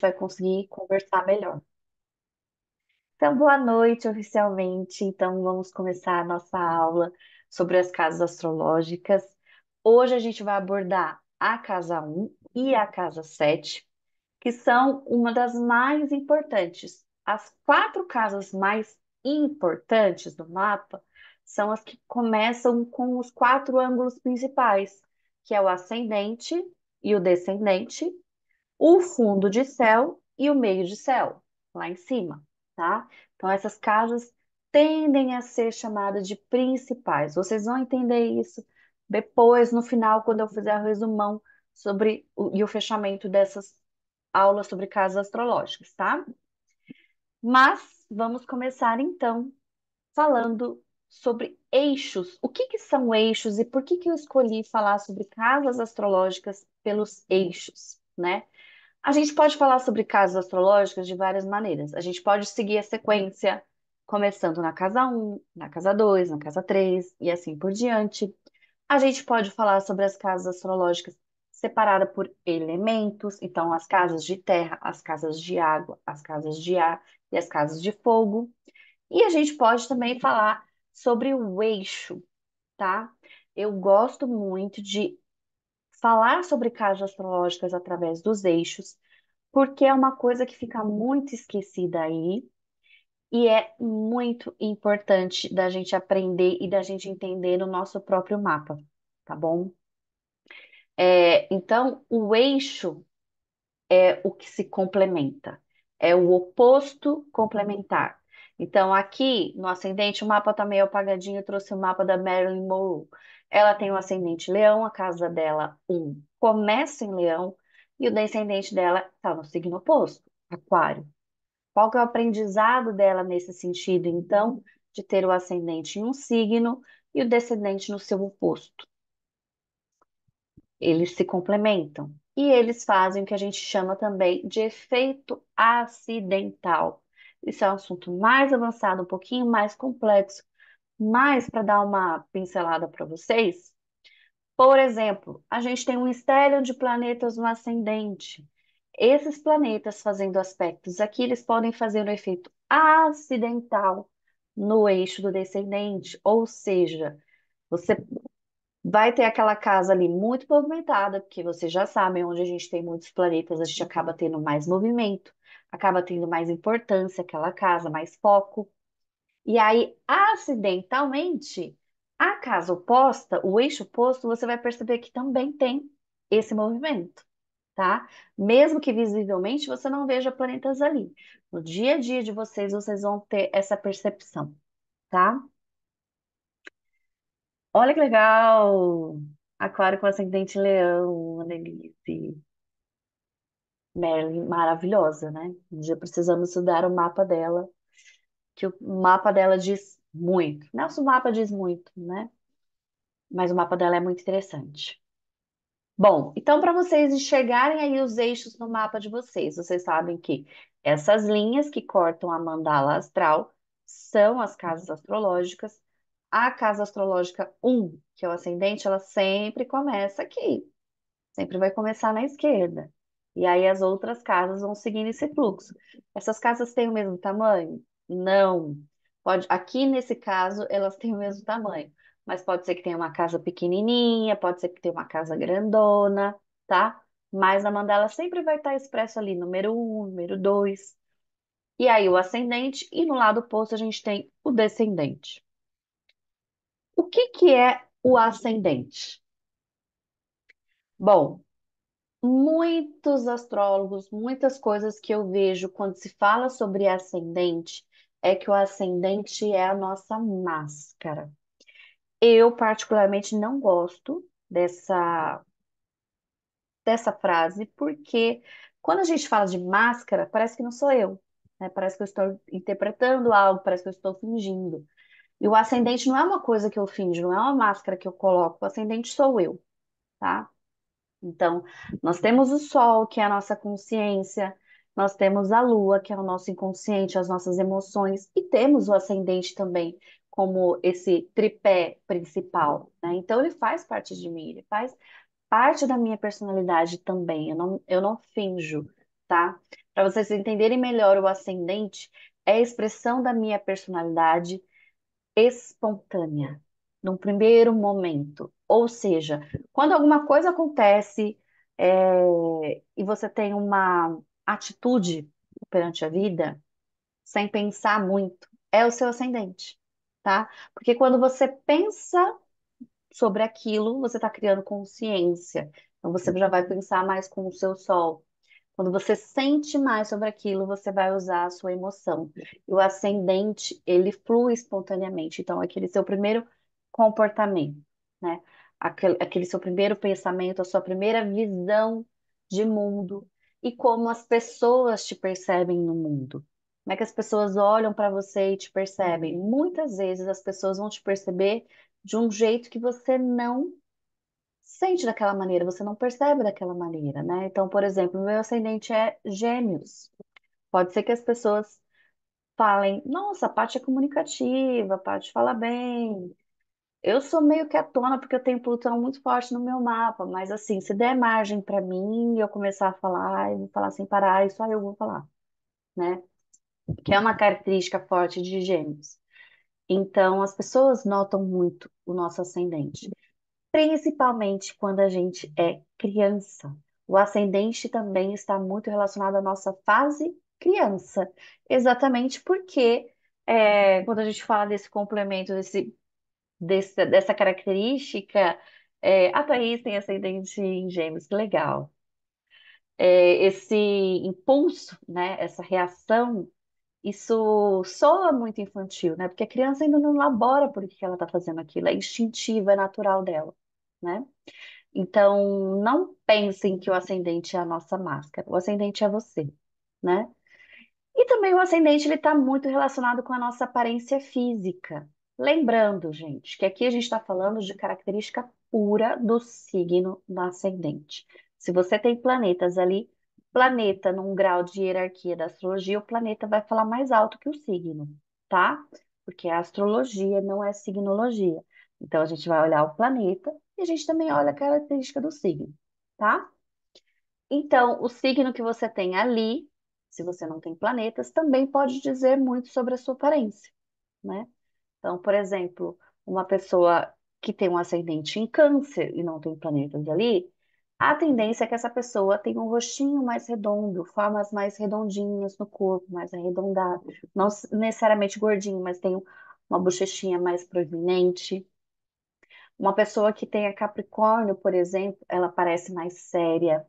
vai conseguir conversar melhor. Então, boa noite oficialmente. Então, vamos começar a nossa aula sobre as casas astrológicas. Hoje a gente vai abordar a casa um e a casa 7, que são uma das mais importantes. As quatro casas mais importantes do mapa são as que começam com os quatro ângulos principais, que é o ascendente e o descendente, o fundo de céu e o meio de céu, lá em cima, tá? Então, essas casas tendem a ser chamadas de principais. Vocês vão entender isso depois, no final, quando eu fizer o resumão e o fechamento dessas aulas sobre casas astrológicas, tá? Mas vamos começar então falando sobre eixos. O que que são eixos e por que que eu escolhi falar sobre casas astrológicas pelos eixos, né? A gente pode falar sobre casas astrológicas de várias maneiras. A gente pode seguir a sequência, começando na casa um, na casa 2, na casa 3 e assim por diante. A gente pode falar sobre as casas astrológicas separadas por elementos, então as casas de terra, as casas de água, as casas de ar e as casas de fogo. E a gente pode também falar sobre o eixo, tá? Eu gosto muito de falar sobre casas astrológicas através dos eixos, porque é uma coisa que fica muito esquecida aí e é muito importante da gente aprender e da gente entender no nosso próprio mapa, tá bom? Então, o eixo é o que se complementa, é o oposto complementar. Então, aqui no ascendente, o mapa tá meio apagadinho, eu trouxe o mapa da Marilyn Monroe. Ela tem o ascendente Leão, a casa dela, começa em Leão, e o descendente dela está no signo oposto, Aquário. Qual que é o aprendizado dela nesse sentido, então, de ter o ascendente em um signo e o descendente no seu oposto? Eles se complementam e eles fazem o que a gente chama também de efeito acidental. Isso é um assunto mais avançado, um pouquinho mais complexo, mas para dar uma pincelada para vocês, por exemplo, a gente tem um estélio de planetas no ascendente. Esses planetas fazendo aspectos aqui, eles podem fazer um efeito acidental no eixo do descendente, ou seja, você vai ter aquela casa ali muito movimentada, porque vocês já sabem, onde a gente tem muitos planetas, a gente acaba tendo mais movimento, acaba tendo mais importância aquela casa, mais foco. E aí, acidentalmente, a casa oposta, o eixo oposto, você vai perceber que também tem esse movimento, tá? Mesmo que visivelmente você não veja planetas ali. No dia a dia de vocês, vocês vão ter essa percepção, tá? Olha que legal! Aquário com ascendente em leão, Annelise. Merlin, maravilhosa, né? Um dia precisamos estudar o mapa dela, que o mapa dela diz muito. Nosso mapa diz muito, né? Mas o mapa dela é muito interessante. Bom, então para vocês enxergarem aí os eixos no mapa de vocês, vocês sabem que essas linhas que cortam a mandala astral são as casas astrológicas. A casa astrológica um, que é o ascendente, ela sempre começa aqui, sempre vai começar na esquerda. E aí as outras casas vão seguindo esse fluxo. Essas casas têm o mesmo tamanho? Não. Pode, aqui nesse caso, elas têm o mesmo tamanho, mas pode ser que tenha uma casa pequenininha, pode ser que tenha uma casa grandona, tá? Mas a mandala sempre vai estar expresso ali, número um, número 2. E aí o ascendente, e no lado oposto a gente tem o descendente. O que que é o ascendente? Bom, muitos astrólogos, muitas coisas que eu vejo quando se fala sobre ascendente é que o ascendente é a nossa máscara. Eu, particularmente, não gosto dessa frase, porque quando a gente fala de máscara, parece que não sou eu, né? Parece que eu estou interpretando algo, parece que eu estou fingindo. E o ascendente não é uma coisa que eu finjo, não é uma máscara que eu coloco, o ascendente sou eu, tá? Então, nós temos o Sol, que é a nossa consciência, nós temos a Lua, que é o nosso inconsciente, as nossas emoções, e temos o ascendente também, como esse tripé principal, né? Então, ele faz parte de mim, ele faz parte da minha personalidade também, eu não finjo, tá? Para vocês entenderem melhor, o ascendente é a expressão da minha personalidade espontânea, num primeiro momento. Ou seja, quando alguma coisa acontece, e você tem uma atitude perante a vida, sem pensar muito, é o seu ascendente, tá? Porque quando você pensa sobre aquilo, você está criando consciência. Então você já vai pensar mais com o seu sol. Quando você sente mais sobre aquilo, você vai usar a sua emoção. E o ascendente, ele flui espontaneamente. Então, aquele seu primeiro comportamento, né? Aquele seu primeiro pensamento, a sua primeira visão de mundo e como as pessoas te percebem no mundo. Como é que as pessoas olham para você e te percebem? Muitas vezes as pessoas vão te perceber de um jeito que você não sente daquela maneira, você não percebe daquela maneira, né? Então, por exemplo, meu ascendente é Gêmeos. Pode ser que as pessoas falem: Nossa, a Paty é comunicativa, a Paty fala bem. Eu sou meio quietona porque eu tenho Plutão muito forte no meu mapa, mas assim, se der margem para mim e eu começar a falar, eu vou falar sem parar, e só eu vou falar, né? Que é uma característica forte de Gêmeos. Então, as pessoas notam muito o nosso ascendente. Principalmente quando a gente é criança. O ascendente também está muito relacionado à nossa fase criança, exatamente porque quando a gente fala desse complemento, dessa característica, a Thaís tem ascendente em Gêmeos, que legal. Esse impulso, né, essa reação, isso soa muito infantil, né? Porque a criança ainda não elabora por que ela está fazendo aquilo, é instintivo, é natural dela, né? Então, não pensem que o ascendente é a nossa máscara. O ascendente é você, né? E também o ascendente ele está muito relacionado com a nossa aparência física. Lembrando, gente, que aqui a gente está falando de característica pura do signo do ascendente. Se você tem planetas ali, planeta num grau de hierarquia da astrologia, o planeta vai falar mais alto que o signo, tá? Porque a astrologia não é signologia. Então a gente vai olhar o planeta e a gente também olha a característica do signo, tá? Então, o signo que você tem ali, se você não tem planetas, também pode dizer muito sobre a sua aparência, né? Então, por exemplo, uma pessoa que tem um ascendente em câncer e não tem planetas ali, a tendência é que essa pessoa tenha um rostinho mais redondo, formas mais redondinhas no corpo, mais arredondado. Não necessariamente gordinho, mas tem uma bochechinha mais proeminente. Uma pessoa que tenha Capricórnio, por exemplo, ela parece mais séria,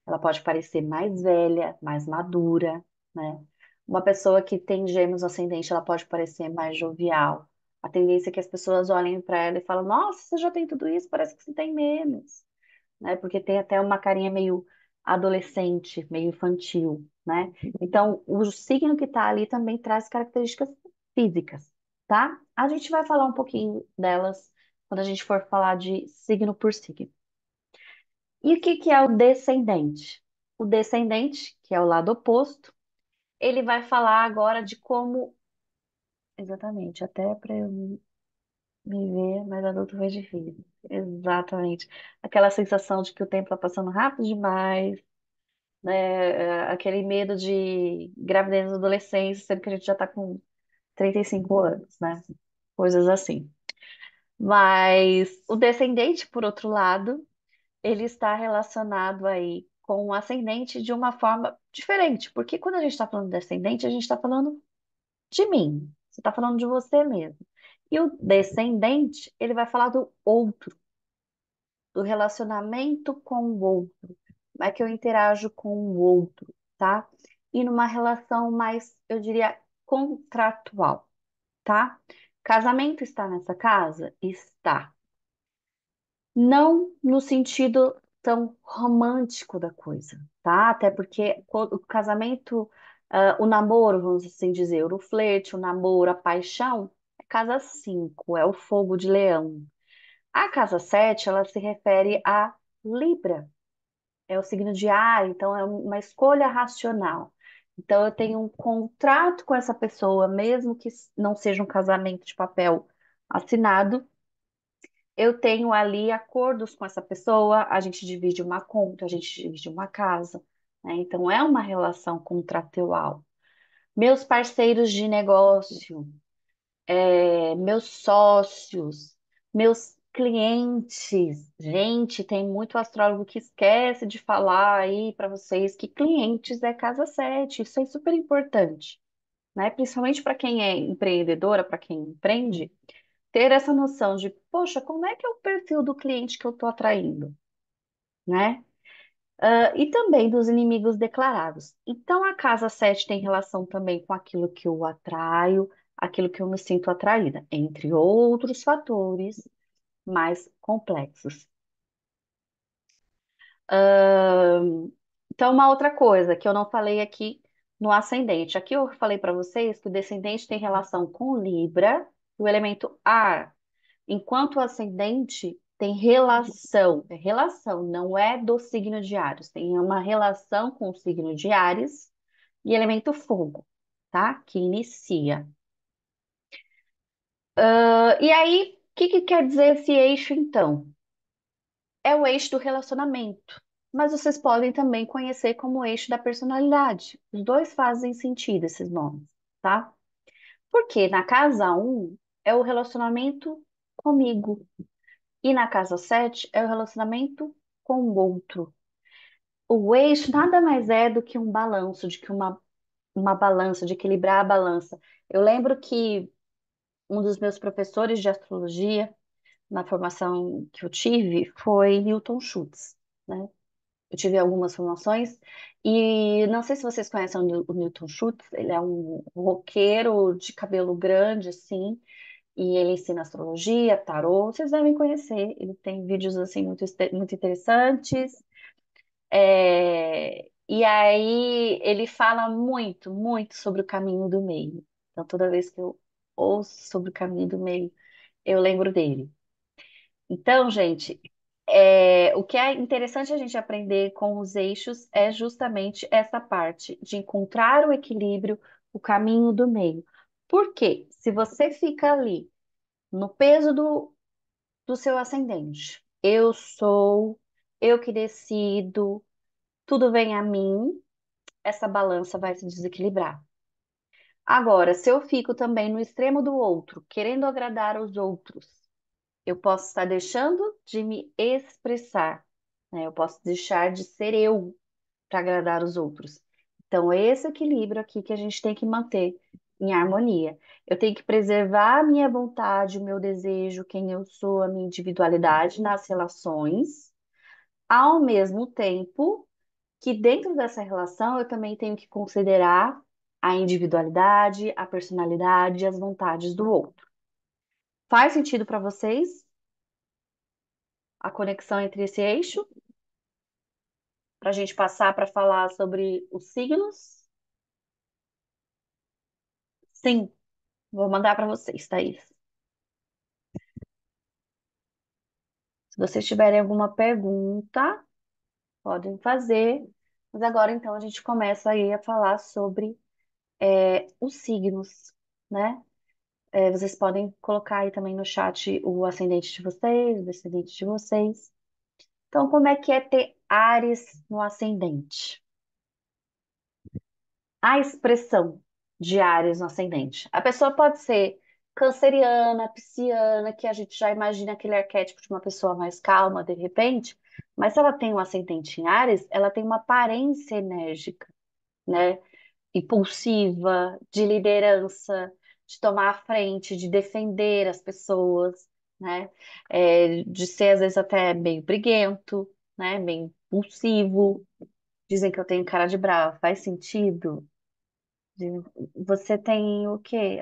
ela pode parecer mais velha, mais madura, né? Uma pessoa que tem gêmeos no ascendente, ela pode parecer mais jovial. A tendência é que as pessoas olhem para ela e falam: Nossa, você já tem tudo isso, parece que você tem menos, né? Porque tem até uma carinha meio adolescente, meio infantil, né? Então, o signo que está ali também traz características físicas, tá? A gente vai falar um pouquinho delas quando a gente for falar de signo por signo. E o que que é o descendente? O descendente, que é o lado oposto, ele vai falar agora de como, exatamente, até para eu me ver, mas adulto foi difícil. Exatamente. Aquela sensação de que o tempo está passando rápido demais, né? Aquele medo de gravidez na adolescência, sendo que a gente já está com 35 anos, né? Coisas assim. Mas o descendente, por outro lado, ele está relacionado aí com o ascendente de uma forma diferente, porque quando a gente está falando de ascendente, a gente está falando de mim, você está falando de você mesmo. E o descendente, ele vai falar do outro, do relacionamento com o outro, como é que eu interajo com o outro, tá? E numa relação mais, eu diria, contratual, tá? Casamento está nessa casa? Está. Não no sentido tão romântico da coisa, tá? Até porque o casamento, o namoro, vamos assim dizer, o flerte, o namoro, a paixão, é casa 5, é o fogo de leão. A casa 7, ela se refere a Libra, é o signo de ar, então é uma escolha racional. Então eu tenho um contrato com essa pessoa, mesmo que não seja um casamento de papel assinado, eu tenho ali acordos com essa pessoa, a gente divide uma conta, a gente divide uma casa, né? Então, é uma relação contratual. Meus parceiros de negócio, meus sócios, meus clientes. Gente, tem muito astrólogo que esquece de falar aí para vocês que clientes é casa 7. Isso é super importante, né? Principalmente para quem é empreendedora, para quem empreende, ter essa noção de, poxa, como é que é o perfil do cliente que eu estou atraindo, né? E também dos inimigos declarados. Então, a casa 7 tem relação também com aquilo que eu atraio, aquilo que eu me sinto atraída, entre outros fatores mais complexos. Então, uma outra coisa que eu não falei aqui no ascendente. Aqui eu falei para vocês que o descendente tem relação com Libra, o elemento ar, enquanto o ascendente tem relação, é relação, não é do signo de Áries, tem uma relação com o signo de Áries e elemento fogo, tá? Que inicia. E aí, o que que quer dizer esse eixo, então? É o eixo do relacionamento, mas vocês podem também conhecer como o eixo da personalidade. Os dois fazem sentido, esses nomes, tá? Porque na casa um é o relacionamento comigo, e na casa 7 é o relacionamento com o outro. O eixo nada mais é do que um balanço, de que uma balança, de equilibrar a balança. Eu lembro que um dos meus professores de astrologia, na formação que eu tive, foi Newton Schultz, né? Eu tive algumas formações e não sei se vocês conhecem o Newton Schultz, ele é um roqueiro de cabelo grande, assim, e ele ensina astrologia, tarô, vocês devem conhecer, ele tem vídeos, assim, muito interessantes. E aí ele fala muito, muito sobre o caminho do meio. Então, toda vez que eu ouço sobre o caminho do meio, eu lembro dele. Então, gente, o que é interessante a gente aprender com os eixos é justamente essa parte de encontrar o equilíbrio, o caminho do meio. Por quê? Se você fica ali no peso do seu ascendente, eu sou, eu que decido, tudo vem a mim, essa balança vai se desequilibrar. Agora, se eu fico também no extremo do outro, querendo agradar os outros, eu posso estar deixando de me expressar, né? Eu posso deixar de ser eu para agradar os outros. Então, esse equilíbrio aqui que a gente tem que manter em harmonia. Eu tenho que preservar a minha vontade, o meu desejo, quem eu sou, a minha individualidade nas relações, ao mesmo tempo que dentro dessa relação eu também tenho que considerar a individualidade, a personalidade e as vontades do outro. Faz sentido para vocês a conexão entre esse eixo? Para a gente passar para falar sobre os signos? Sim, vou mandar para vocês, Thaís. Se vocês tiverem alguma pergunta, podem fazer. Mas agora então a gente começa aí a falar sobre os signos, né? Vocês podem colocar aí também no chat o ascendente de vocês, o descendente de vocês. Então, como é que é ter Áries no ascendente? A expressão de Áries no ascendente. A pessoa pode ser canceriana, pisciana, que a gente já imagina aquele arquétipo de uma pessoa mais calma, de repente, mas se ela tem um ascendente em Áries, ela tem uma aparência enérgica, né? Impulsiva, de liderança, de tomar a frente, de defender as pessoas, né? De ser às vezes até meio briguento, né? Meio impulsivo. Dizem que eu tenho cara de brava. Faz sentido? De- Você tem o quê?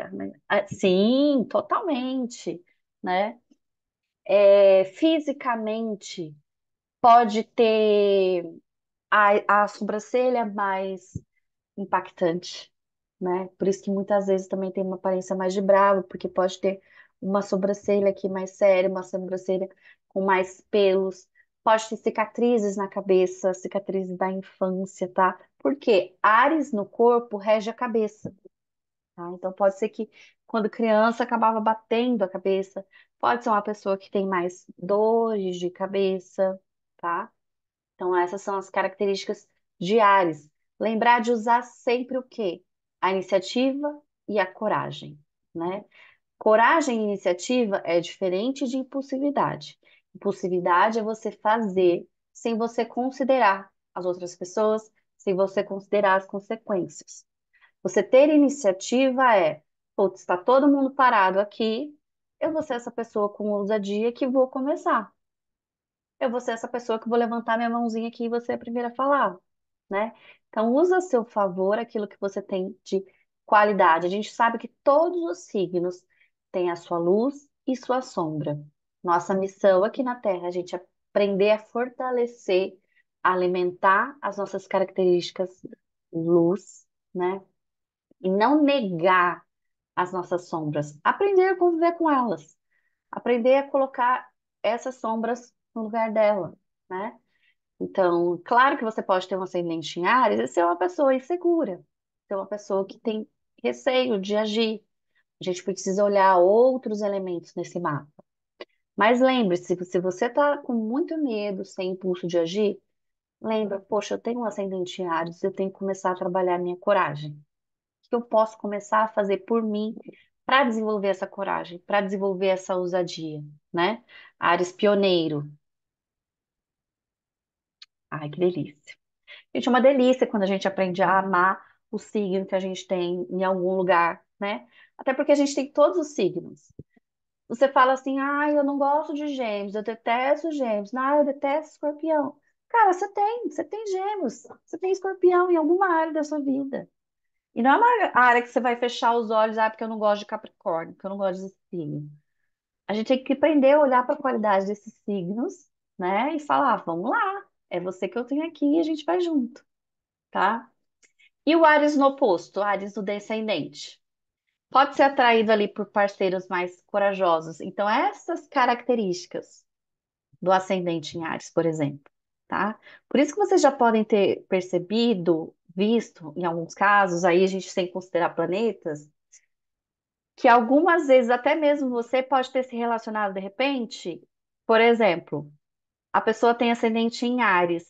Sim, totalmente, né? Fisicamente, pode ter a sobrancelha mais impactante, né? Por isso que muitas vezes também tem uma aparência mais de bravo, porque pode ter uma sobrancelha aqui mais séria, uma sobrancelha com mais pelos, pode ter cicatrizes na cabeça, cicatrizes da infância, tá? Porque Áries no corpo rege a cabeça, tá? Então pode ser que quando criança acabava batendo a cabeça, pode ser uma pessoa que tem mais dores de cabeça, tá? Então essas são as características de Áries. Lembrar de usar sempre o quê? A iniciativa e a coragem, né? Coragem e iniciativa é diferente de impulsividade. Impulsividade é você fazer sem você considerar as outras pessoas, sem você considerar as consequências. Você ter iniciativa é, putz, está todo mundo parado aqui, eu vou ser essa pessoa com ousadia que vou começar. Eu vou ser essa pessoa que vou levantar minha mãozinha aqui e você é a primeira a falar, né? Então, usa a seu favor aquilo que você tem de qualidade. A gente sabe que todos os signos têm a sua luz e sua sombra. Nossa missão aqui na Terra é a gente aprender a fortalecer, a alimentar as nossas características luz, né? E não negar as nossas sombras. Aprender a conviver com elas. Aprender a colocar essas sombras no lugar dela, né? Então, claro que você pode ter um ascendente em Áries e ser uma pessoa insegura, ser uma pessoa que tem receio de agir. A gente precisa olhar outros elementos nesse mapa. Mas lembre-se, se você está com muito medo, sem impulso de agir, lembra, poxa, eu tenho um ascendente em Áries, eu tenho que começar a trabalhar a minha coragem. O que eu posso começar a fazer por mim para desenvolver essa coragem, para desenvolver essa ousadia, né? Áries pioneiro. Ai, que delícia. Gente, é uma delícia quando a gente aprende a amar o signo que a gente tem em algum lugar, né? Até porque a gente tem todos os signos. Você fala assim, ah, eu não gosto de gêmeos, eu detesto gêmeos, não, eu detesto escorpião. Cara, você tem gêmeos, você tem escorpião em alguma área da sua vida. E não é uma área que você vai fechar os olhos, ah, porque eu não gosto de Capricórnio, porque eu não gosto desse signo. A gente tem que aprender a olhar para a qualidade desses signos, né? E falar, "Ah, vamos lá, é você que eu tenho aqui e a gente vai junto, tá? E o Áries no oposto, Áries no descendente. Pode ser atraído ali por parceiros mais corajosos. Então, essas características do ascendente em Áries, por exemplo, tá? Por isso que vocês já podem ter percebido, visto, em alguns casos, aí a gente sem considerar planetas, que algumas vezes até mesmo você pode ter se relacionado de repente, por exemplo, a pessoa tem ascendente em Áries,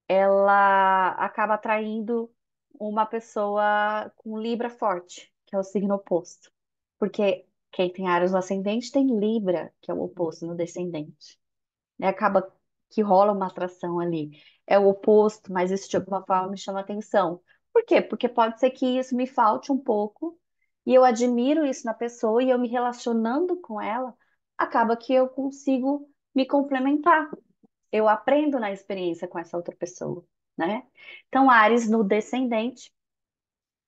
ela acaba atraindo uma pessoa com Libra forte, que é o signo oposto. Porque quem tem Áries no ascendente tem Libra, que é o oposto no descendente, né? Acaba que rola uma atração ali. É o oposto, mas isso de alguma forma me chama atenção. Por quê? Porque pode ser que isso me falte um pouco e eu admiro isso na pessoa e eu me relacionando com ela, acaba que eu consigo me complementar. Eu aprendo na experiência com essa outra pessoa, né? Então, Áries no descendente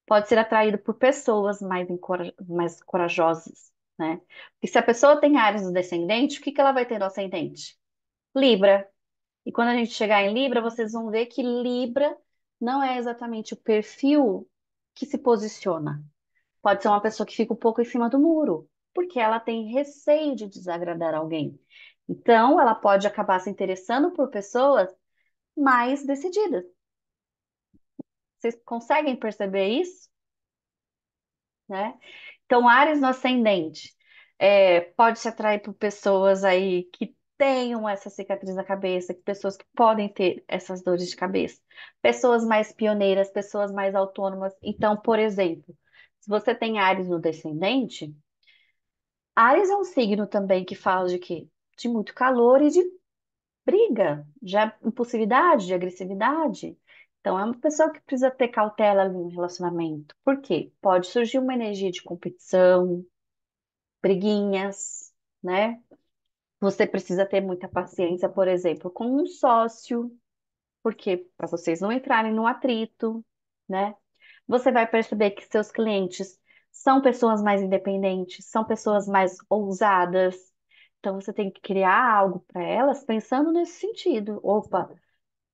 pode ser atraído por pessoas mais corajosas, né? E se a pessoa tem Áries no descendente, o que que ela vai ter no ascendente? Libra. E quando a gente chegar em Libra, vocês vão ver que Libra não é exatamente o perfil que se posiciona. Pode ser uma pessoa que fica um pouco em cima do muro, porque ela tem receio de desagradar alguém. Então, ela pode acabar se interessando por pessoas mais decididas. Vocês conseguem perceber isso, né? Então, Áries no ascendente pode se atrair por pessoas aí que tenham essa cicatriz na cabeça, que pessoas que podem ter essas dores de cabeça, pessoas mais pioneiras, pessoas mais autônomas. Então, por exemplo, se você tem Áries no descendente, Áries é um signo também que fala de quê? De muito calor e de briga, de impulsividade, de agressividade. Então, é uma pessoa que precisa ter cautela ali no relacionamento. Por quê? Pode surgir uma energia de competição, briguinhas, né? Você precisa ter muita paciência, por exemplo, com um sócio, porque para vocês não entrarem no atrito, né? Você vai perceber que seus clientes são pessoas mais independentes, são pessoas mais ousadas. Então você tem que criar algo para elas pensando nesse sentido. Opa,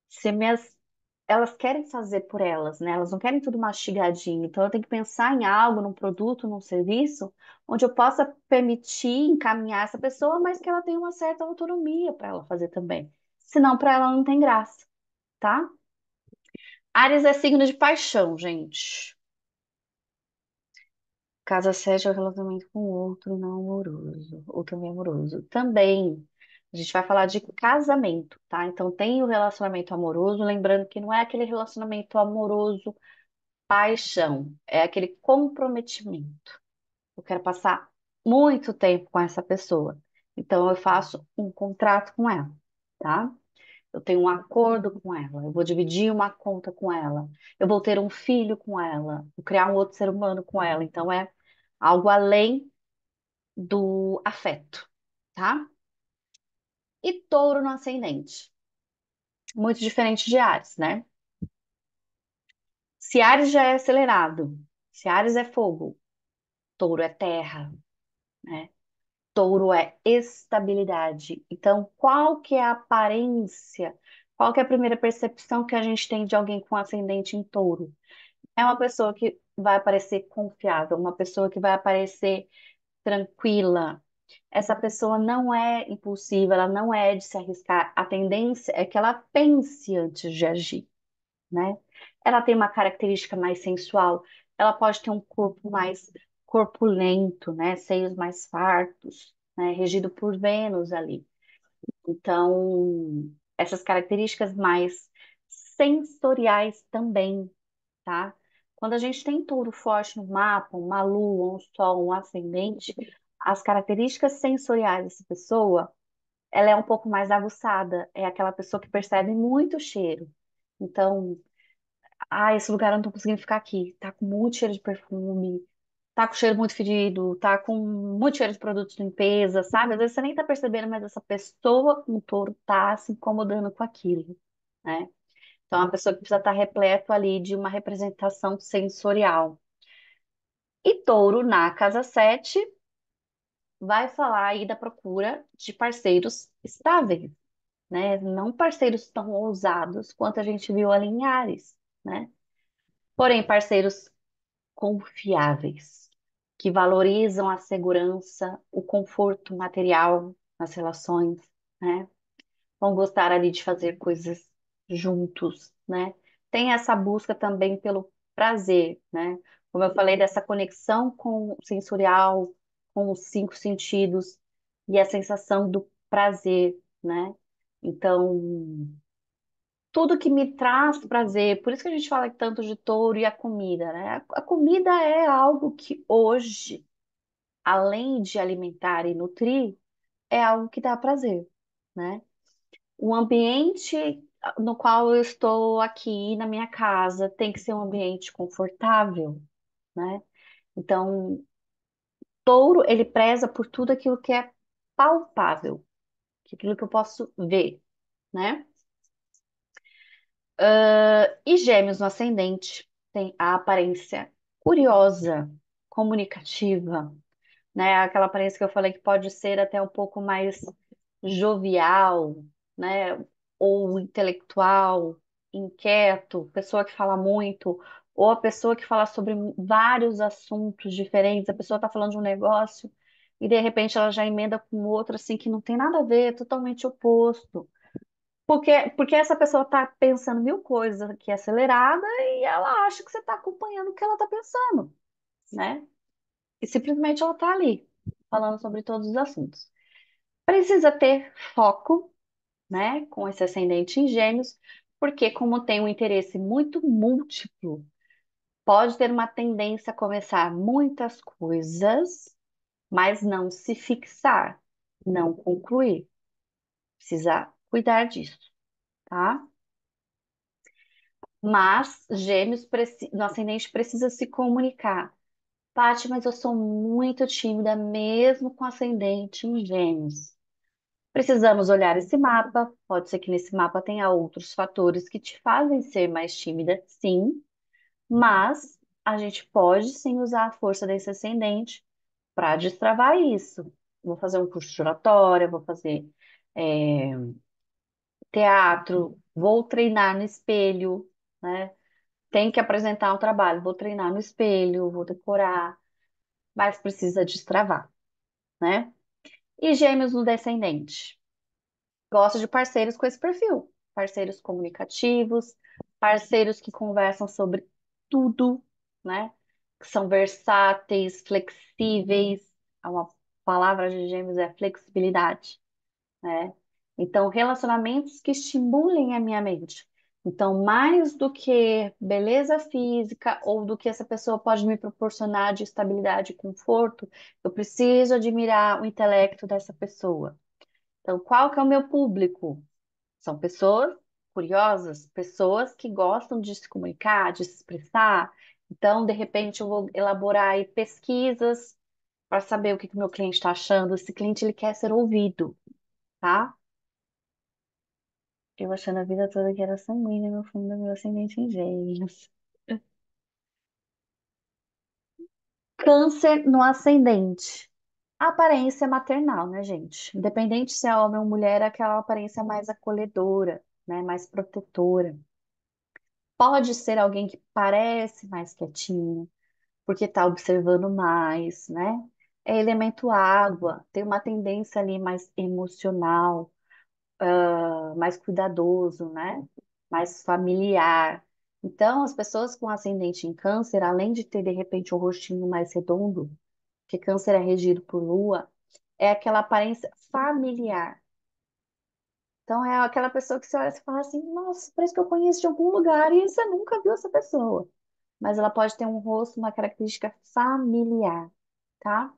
se minhas elas querem fazer por elas, né? Elas não querem tudo mastigadinho. Então eu tenho que pensar em algo, num produto, num serviço, onde eu possa permitir encaminhar essa pessoa, mas que ela tenha uma certa autonomia para ela fazer também. Senão, para ela não tem graça, tá? Áries é signo de paixão, gente. Casa 7 é o relacionamento com outro não amoroso, ou também amoroso. Também. A gente vai falar de casamento, tá? Então tem o relacionamento amoroso, lembrando que não é aquele relacionamento amoroso paixão, é aquele comprometimento. Eu quero passar muito tempo com essa pessoa. Então eu faço um contrato com ela, tá? Eu tenho um acordo com ela, eu vou dividir uma conta com ela, eu vou ter um filho com ela, vou criar um outro ser humano com ela. Então é algo além do afeto, tá? E touro no ascendente, muito diferente de Áries, né? Se Áries já é acelerado, se Áries é fogo, touro é terra, né? Touro é estabilidade. Então, qual que é a aparência? Qual que é a primeira percepção que a gente tem de alguém com ascendente em touro? É uma pessoa que vai parecer confiável, uma pessoa que vai aparecer tranquila. Essa pessoa não é impulsiva, ela não é de se arriscar. A tendência é que ela pense antes de agir, né? Ela tem uma característica mais sensual, ela pode ter um corpo mais corpulento, né? Seios mais fartos, né? Regido por Vênus ali. Então, essas características mais sensoriais também, tá? Quando a gente tem touro forte no mapa, uma lua, um sol, um ascendente, as características sensoriais dessa pessoa, ela é um pouco mais aguçada, é aquela pessoa que percebe muito cheiro. Então, esse lugar eu não tô conseguindo ficar aqui. Tá com muito cheiro de perfume, tá com cheiro muito fedido, tá com muito cheiro de produto de limpeza, sabe? Às vezes você nem tá percebendo, mas essa pessoa com touro tá se incomodando com aquilo, né? Então, é uma pessoa que precisa estar repleto ali de uma representação sensorial. E touro na casa 7 vai falar aí da procura de parceiros estáveis, né? Não parceiros tão ousados quanto a gente viu ali em Ares, né? Porém, parceiros confiáveis, que valorizam a segurança, o conforto material nas relações, né? Vão gostar ali de fazer coisas juntos, né? Tem essa busca também pelo prazer, né? Como eu falei, dessa conexão com o sensorial, com os cinco sentidos e a sensação do prazer, né? Então, tudo que me traz prazer, por isso que a gente fala tanto de touro e a comida, né? A comida é algo que hoje, além de alimentar e nutrir, é algo que dá prazer, né? O ambiente no qual eu estou aqui na minha casa tem que ser um ambiente confortável, né? Então, touro, ele preza por tudo aquilo que é palpável, aquilo que eu posso ver, né? E Gêmeos no ascendente tem a aparência curiosa, comunicativa, né? Aquela aparência que eu falei que pode ser até um pouco mais jovial, né? Ou intelectual, inquieto, pessoa que fala muito, ou a pessoa que fala sobre vários assuntos diferentes. A pessoa está falando de um negócio e de repente ela já emenda com outro assim que não tem nada a ver, totalmente oposto. Porque essa pessoa está pensando mil coisas aqui acelerada e ela acha que você está acompanhando o que ela está pensando, né? E simplesmente ela está ali, falando sobre todos os assuntos. Precisa ter foco, né, com esse ascendente em Gêmeos, porque como tem um interesse muito múltiplo, pode ter uma tendência a começar muitas coisas, mas não se fixar, não concluir. Precisa cuidar disso, tá? Mas Gêmeos, no ascendente precisa se comunicar. Paty, mas eu sou muito tímida, mesmo com ascendente em Gêmeos. Precisamos olhar esse mapa. Pode ser que nesse mapa tenha outros fatores que te fazem ser mais tímida, sim, mas a gente pode sim usar a força desse ascendente para destravar isso. Vou fazer um curso de oratória, vou fazer é, teatro, vou treinar no espelho, né? Tem que apresentar um trabalho, vou treinar no espelho, vou decorar, mas precisa destravar, né? E gêmeos no descendente. Gosto de parceiros com esse perfil. Parceiros comunicativos, parceiros que conversam sobre tudo, né? Que são versáteis, flexíveis. Uma palavra de gêmeos é flexibilidade, né? Então, relacionamentos que estimulem a minha mente. Então, mais do que beleza física ou do que essa pessoa pode me proporcionar de estabilidade e conforto, eu preciso admirar o intelecto dessa pessoa. Então, qual que é o meu público? São pessoas curiosas, pessoas que gostam de se comunicar, de se expressar. Então, de repente, eu vou elaborar aí pesquisas para saber o que que o meu cliente está achando. Esse cliente ele quer ser ouvido, tá? Eu achando a vida toda que era sanguínea no fundo do meu ascendente em Gêmeos. Câncer no ascendente. A aparência maternal, né, gente? Independente se é homem ou mulher, é aquela aparência mais acolhedora, né? Mais protetora. Pode ser alguém que parece mais quietinho, porque está observando mais, né? É elemento água, tem uma tendência ali mais emocional, mais cuidadoso, né? Mais familiar. Então, as pessoas com ascendente em câncer, além de ter de repente um rostinho mais redondo, que câncer é regido por lua, é aquela aparência familiar. Então, é aquela pessoa que você olha e fala assim: nossa, parece que eu conheço de algum lugar e você nunca viu essa pessoa. Mas ela pode ter um rosto, uma característica familiar, tá?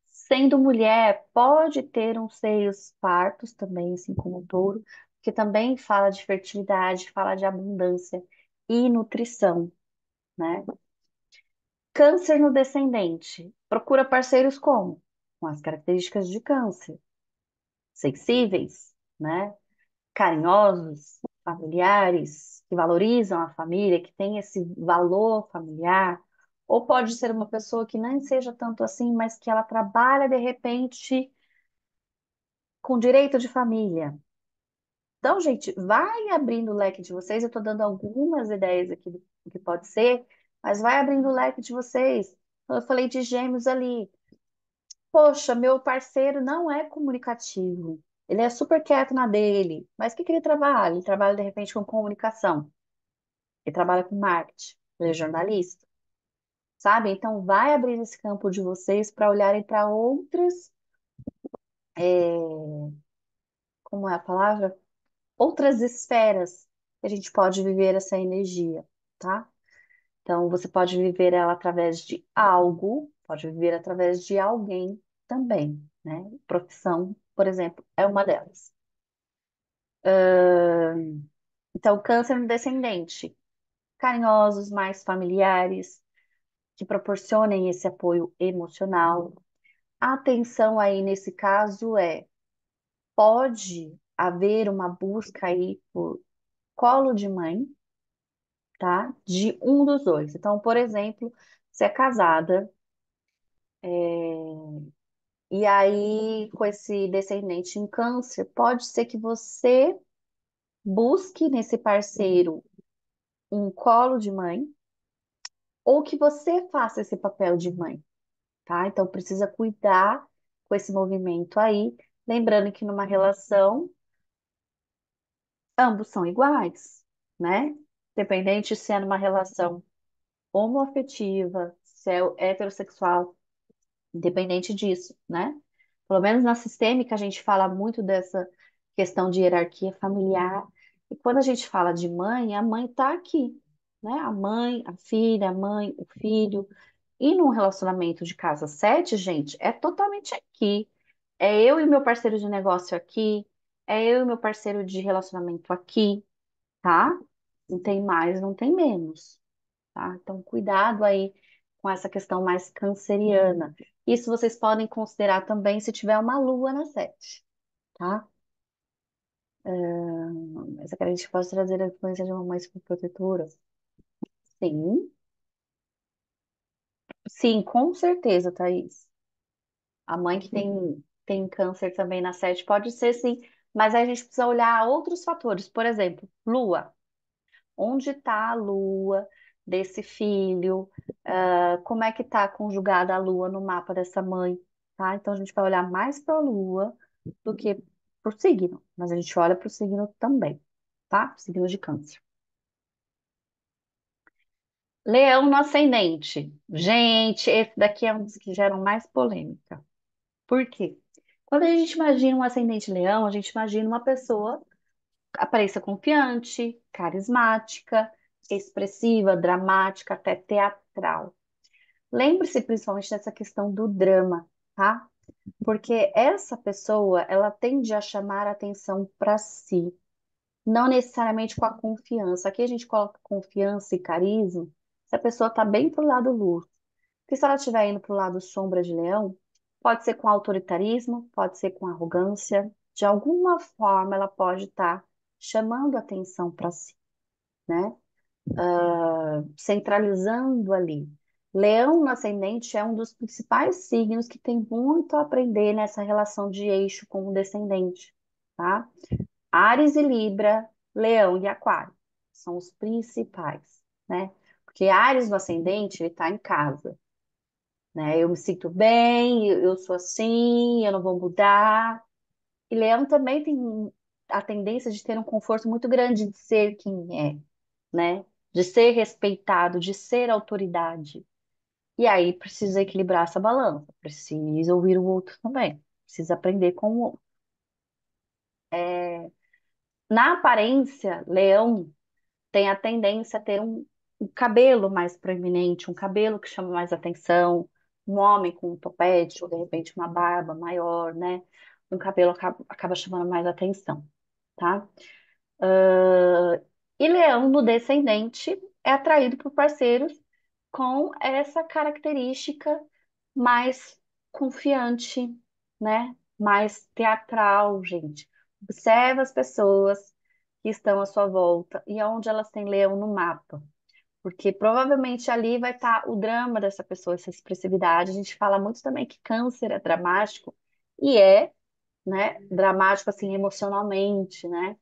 Sendo mulher, pode ter uns seios fartos também, assim como o touro, que também fala de fertilidade, fala de abundância e nutrição, né? Câncer no descendente. Procura parceiros como? Com as características de câncer. Sensíveis, né? Carinhosos, familiares, que valorizam a família, que tem esse valor familiar. Ou pode ser uma pessoa que nem seja tanto assim, mas que ela trabalha de repente com direito de família. Então, gente, vai abrindo o leque de vocês. Eu estou dando algumas ideias aqui do que pode ser, mas vai abrindo o leque de vocês. Então, eu falei de gêmeos ali. Poxa, meu parceiro não é comunicativo. Ele é super quieto na dele. Mas o que que ele trabalha? Ele trabalha, de repente, com comunicação. Ele trabalha com marketing. Ele é jornalista, sabe? Então, vai abrir esse campo de vocês para olharem para outras, como é a palavra? Outras esferas que a gente pode viver essa energia, tá? Então, você pode viver ela através de algo, pode viver através de alguém também, né? Profissão, por exemplo, é uma delas. Então, câncer no descendente, carinhosos, mais familiares, que proporcionem esse apoio emocional. A atenção aí nesse caso pode haver uma busca aí por colo de mãe, tá? De um dos dois. Então, por exemplo, se é casada, e aí com esse descendente em câncer, pode ser que você busque nesse parceiro um colo de mãe, ou que você faça esse papel de mãe, tá? Então, precisa cuidar com esse movimento aí. Lembrando que numa relação, ambos são iguais, né? Independente se é numa relação homoafetiva, se é heterossexual, independente disso, né? Pelo menos na sistêmica a gente fala muito dessa questão de hierarquia familiar. E quando a gente fala de mãe, a mãe está aqui, né? A mãe, a filha, a mãe, o filho. E num relacionamento de casa sete, gente, é totalmente aqui. É eu e meu parceiro de negócio aqui, é eu e meu parceiro de relacionamento aqui, tá? Não tem mais, não tem menos, tá? Então, cuidado aí com essa questão mais canceriana. Isso vocês podem considerar também se tiver uma lua na sete, tá? Essa característica pode trazer a influência de uma mãe superprotetora. Sim, sim, com certeza, Thaís. A mãe que tem câncer também na sete pode ser sim, mas aí a gente precisa olhar outros fatores. Por exemplo, lua. Onde está a lua desse filho? Como é que está conjugada a lua no mapa dessa mãe? Tá? Então a gente vai olhar mais para a lua do que para o signo, mas a gente olha para o signo também, tá? Signo de câncer. Leão no ascendente. Gente, esse daqui é um dos que geram mais polêmica. Por quê? Quando a gente imagina um ascendente leão, a gente imagina uma pessoa aparência confiante, carismática, expressiva, dramática, até teatral. Lembre-se principalmente dessa questão do drama, tá? Porque essa pessoa, ela tende a chamar a atenção para si, não necessariamente com a confiança. Aqui a gente coloca confiança e carisma, se a pessoa está bem pro lado luz. Porque se ela estiver indo pro lado sombra de leão, pode ser com autoritarismo, pode ser com arrogância, de alguma forma ela pode estar chamando a atenção para si, né? Centralizando ali. Leão no ascendente é um dos principais signos que tem muito a aprender nessa relação de eixo com o descendente, tá? Áries e Libra, Leão e Aquário são os principais, né? Porque Áries no ascendente, ele tá em casa, né? Eu me sinto bem, eu sou assim, eu não vou mudar. E Leão também tem a tendência de ter um conforto muito grande de ser quem é, né? De ser respeitado, de ser autoridade. E aí precisa equilibrar essa balança, precisa ouvir o outro também, precisa aprender com o outro. Na aparência, Leão tem a tendência a ter um cabelo mais proeminente, um cabelo que chama mais atenção, um homem com um topete, ou de repente uma barba maior, né? Um cabelo acaba chamando mais atenção, tá? Ah, e leão no descendente é atraído por parceiros com essa característica mais confiante, né? Mais teatral, gente. Observa as pessoas que estão à sua volta e aonde elas têm leão no mapa. Porque provavelmente ali vai estar o drama dessa pessoa, essa expressividade. A gente fala muito também que câncer é dramático, e é, né? Dramático assim emocionalmente, né?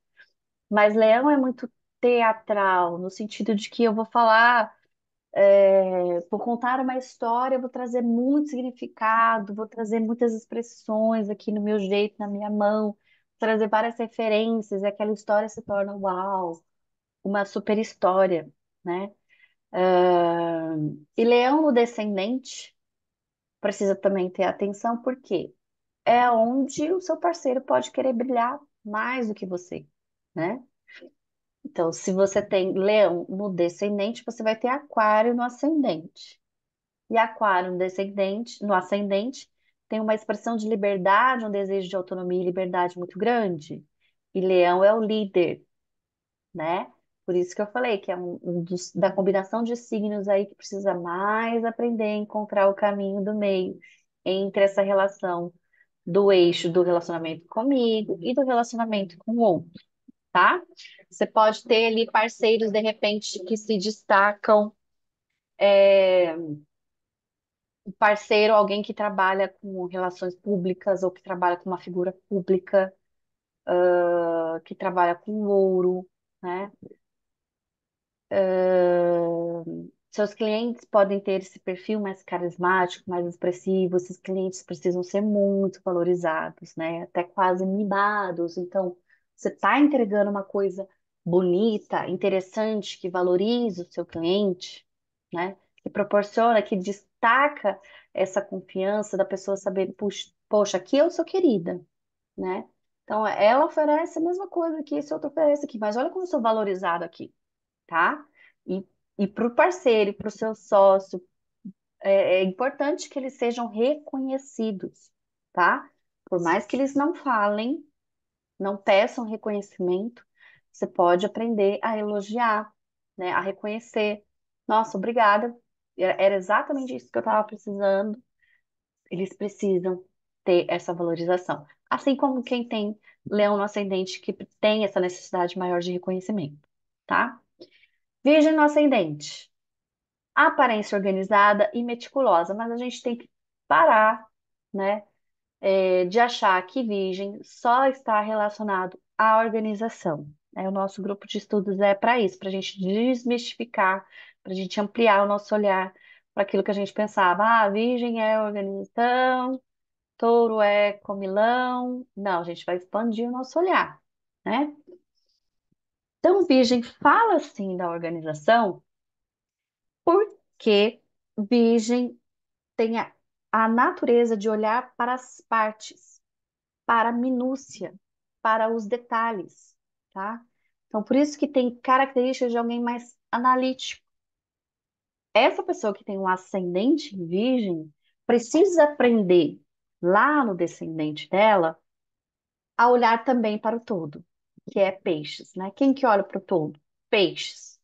Mas Leão é muito teatral, no sentido de que eu vou falar, vou contar uma história, eu vou trazer muito significado, vou trazer muitas expressões aqui no meu jeito, na minha mão, trazer várias referências, e aquela história se torna uau, uma super história, né? Ah, e Leão no descendente precisa também ter atenção, porque é onde o seu parceiro pode querer brilhar mais do que você, né? Então, se você tem leão no descendente, você vai ter aquário no ascendente. E aquário no ascendente tem uma expressão de liberdade, um desejo de autonomia e liberdade muito grande. E leão é o líder, né? Por isso que eu falei que é da combinação de signos aí que precisa mais aprender a encontrar o caminho do meio entre essa relação do eixo do relacionamento comigo e do relacionamento com o outro, tá? Você pode ter ali parceiros, de repente, que se destacam, um parceiro, alguém que trabalha com relações públicas ou que trabalha com uma figura pública, que trabalha com ouro, né? Seus clientes podem ter esse perfil mais carismático, mais expressivo. Esses clientes precisam ser muito valorizados, né? Até quase mimados. Então, você está entregando uma coisa bonita, interessante, que valoriza o seu cliente, né? Que proporciona, que destaca essa confiança da pessoa saber, puxa, poxa, aqui eu sou querida, né? Então, ela oferece a mesma coisa que esse outro oferece aqui, mas olha como eu sou valorizado aqui, tá? E, e para o parceiro, e para o seu sócio, é importante que eles sejam reconhecidos, tá? Por mais que eles não falem, não peçam reconhecimento, você pode aprender a elogiar, né? A reconhecer. Nossa, obrigada. Era exatamente isso que eu estava precisando. Eles precisam ter essa valorização. Assim como quem tem leão no ascendente que tem essa necessidade maior de reconhecimento, tá? Virgem no ascendente. Aparência organizada e meticulosa, mas a gente tem que parar, né, de achar que virgem só está relacionado à organização. Né? O nosso grupo de estudos é para isso, para a gente desmistificar, para a gente ampliar o nosso olhar para aquilo que a gente pensava. Ah, virgem é organização, touro é comilão. Não, a gente vai expandir o nosso olhar, né? Então, virgem fala assim da organização porque virgem tem a natureza de olhar para as partes. para a minúcia, para os detalhes, tá? Então, por isso que tem características de alguém mais analítico. Essa pessoa que tem um ascendente em virgem precisa aprender lá no descendente dela a olhar também para o todo, que é peixes, né? Quem que olha para o todo? Peixes.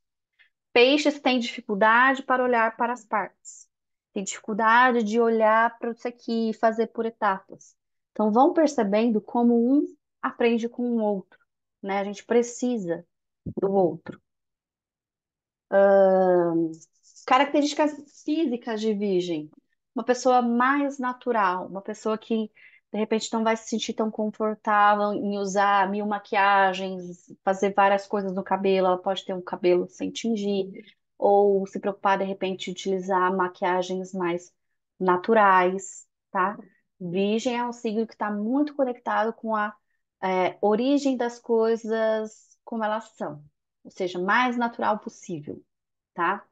Peixes têm dificuldade para olhar para as partes. Tem dificuldade de olhar para isso aqui e fazer por etapas. Então vão percebendo como um aprende com o outro, né? A gente precisa do outro. Características físicas de virgem. Uma pessoa mais natural, uma pessoa que de repente não vai se sentir tão confortável em usar mil maquiagens, fazer várias coisas no cabelo, ela pode ter um cabelo sem tingir, ou se preocupar de repente em utilizar maquiagens mais naturais, tá? Virgem é um signo que está muito conectado com a origem das coisas como elas são, ou seja, mais natural possível, tá?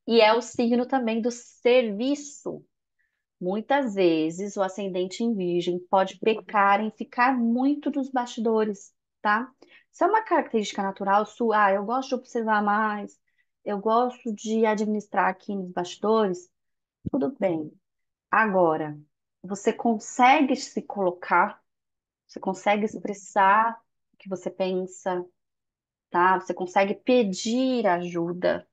E é o signo também do serviço. Muitas vezes o ascendente em virgem pode pecar em ficar muito nos bastidores, tá? Isso é uma característica natural sua. Ah, eu gosto de observar mais, eu gosto de administrar aqui nos bastidores. Tudo bem. Agora, você consegue se colocar, você consegue expressar o que você pensa, tá? Você consegue pedir ajuda,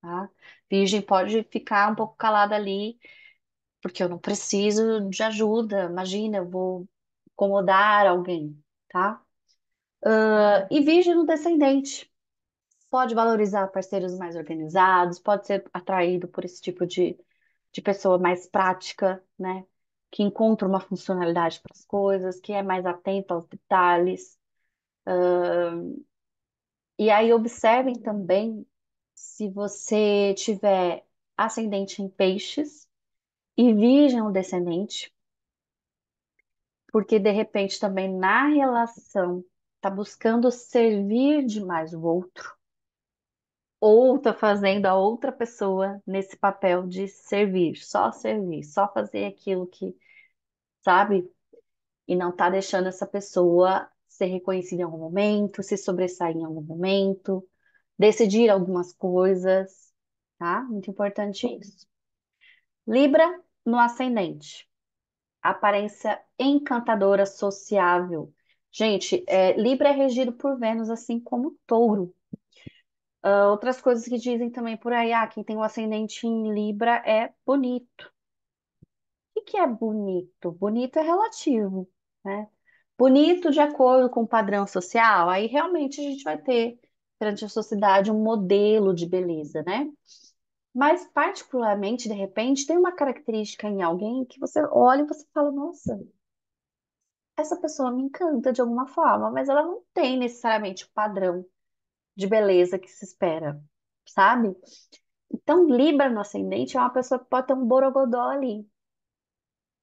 tá? Virgem pode ficar um pouco calada ali, porque eu não preciso de ajuda. Imagina, eu vou incomodar alguém, tá? E virgem no descendente. Pode valorizar parceiros mais organizados, pode ser atraído por esse tipo de pessoa mais prática, né? Que encontra uma funcionalidade para as coisas, que é mais atenta aos detalhes. E aí observem também se você tiver ascendente em peixes e virgem o descendente, porque de repente também na relação tá buscando servir demais o outro, ou tá fazendo a outra pessoa nesse papel de servir, só fazer aquilo que sabe, e não tá deixando essa pessoa ser reconhecida em algum momento, se sobressair em algum momento, decidir algumas coisas, tá? Muito importante isso. Libra no ascendente. Aparência encantadora, sociável. Gente, Libra é regido por Vênus, assim como Touro. Outras coisas que dizem também por aí, quem tem o ascendente em Libra é bonito. O que é bonito? Bonito é relativo, né? Bonito de acordo com o padrão social, aí realmente a gente vai ter, perante a sociedade, um modelo de beleza, né? Mas, particularmente, de repente, tem uma característica em alguém que você olha e você fala, nossa, essa pessoa me encanta de alguma forma, mas ela não tem necessariamente o padrão de beleza que se espera, sabe? Então, Libra no ascendente é uma pessoa que pode ter um borogodó ali.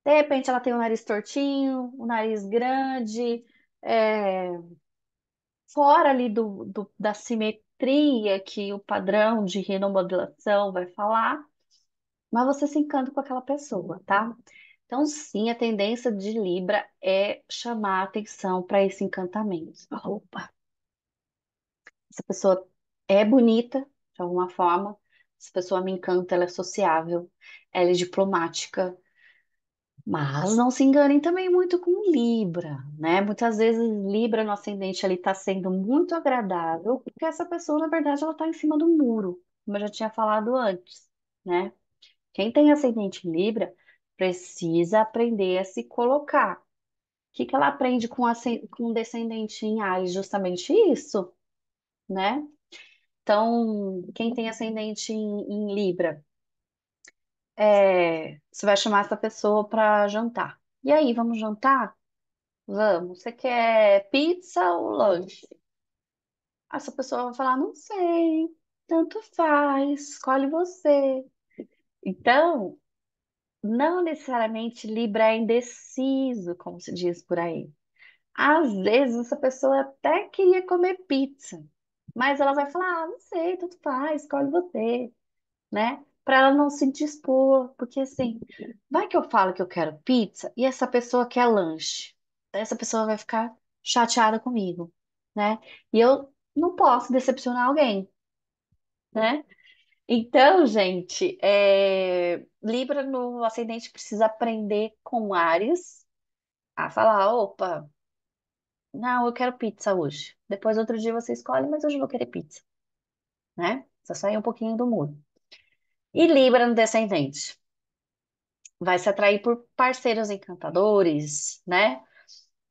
De repente, ela tem o nariz tortinho, o nariz grande, é, fora ali da simetria que o padrão de rinomodulação vai falar, mas você se encanta com aquela pessoa, tá? Então, sim, a tendência de Libra é chamar a atenção para esse encantamento. Opa, essa pessoa é bonita, de alguma forma, essa pessoa me encanta, ela é sociável, ela é diplomática, mas não se enganem também muito com Libra, né? Muitas vezes Libra no ascendente ali está sendo muito agradável, porque essa pessoa, na verdade, ela está em cima do muro, como eu já tinha falado antes, né? Quem tem ascendente em Libra precisa aprender a se colocar. O que que ela aprende com um descendente em Áries? Justamente isso, né? Então, quem tem ascendente em Libra, você vai chamar essa pessoa para jantar. E aí, vamos jantar? Vamos. Você quer pizza ou lanche? Essa pessoa vai falar, não sei, tanto faz, escolhe você. Então, não necessariamente Libra é indeciso, como se diz por aí. Às vezes essa pessoa até queria comer pizza, mas ela vai falar, não sei, tanto faz, escolhe você, né? Para ela não se dispor, porque assim, vai que eu falo que eu quero pizza e essa pessoa quer lanche. essa pessoa vai ficar chateada comigo, né? E eu não posso decepcionar alguém, né? Então, gente, Libra no ascendente precisa aprender com Áries a falar, opa, não, eu quero pizza hoje. Depois, outro dia você escolhe, mas hoje eu vou querer pizza, né? Só sair um pouquinho do muro. E Libra no descendente vai se atrair por parceiros encantadores, né?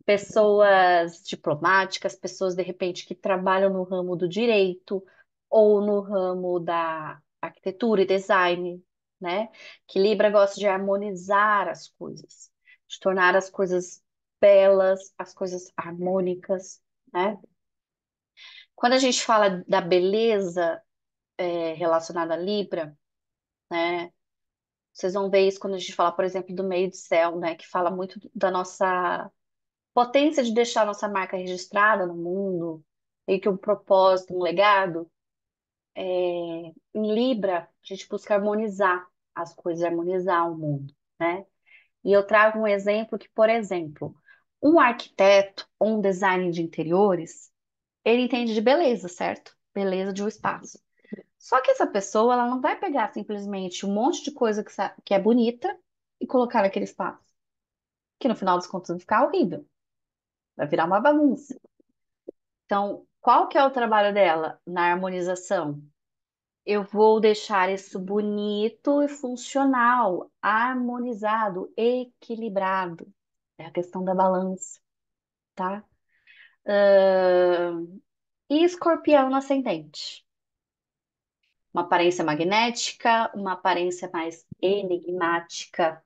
Pessoas diplomáticas, pessoas de repente que trabalham no ramo do direito ou no ramo da arquitetura e design, né? Que Libra gosta de harmonizar as coisas, de tornar as coisas belas, as coisas harmônicas, né? Quando a gente fala da beleza relacionada a Libra, né? Vocês vão ver isso quando a gente fala, por exemplo, do meio de céu, né? Que fala muito da nossa potência de deixar nossa marca registrada no mundo, e que um propósito, um legado. Em Libra, a gente busca harmonizar as coisas, harmonizar o mundo, né? E eu trago um exemplo que, por exemplo, um arquiteto ou um designer de interiores, ele entende de beleza, certo? Beleza de um espaço. Só que essa pessoa, ela não vai pegar simplesmente um monte de coisa que é bonita e colocar naquele espaço, que no final das contas vai ficar horrível, vai virar uma bagunça. Então, qual que é o trabalho dela na harmonização? Eu vou deixar isso bonito e funcional, harmonizado, equilibrado. É a questão da balança, tá? E escorpião no ascendente. Uma aparência magnética, uma aparência mais enigmática.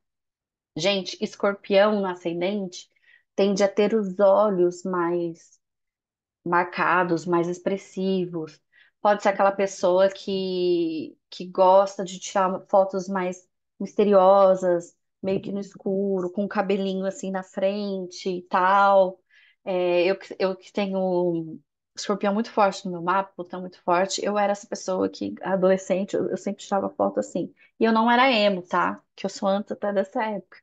Gente, escorpião no ascendente tende a ter os olhos mais marcados, mais expressivos. Pode ser aquela pessoa que gosta de tirar fotos mais misteriosas, meio que no escuro, com o cabelinho assim na frente e tal. Eu que tenho um escorpião muito forte no meu mapa, botão muito forte, eu era essa pessoa que, adolescente, eu sempre tirava foto assim. E eu não era emo, tá? Que eu sou antes até dessa época.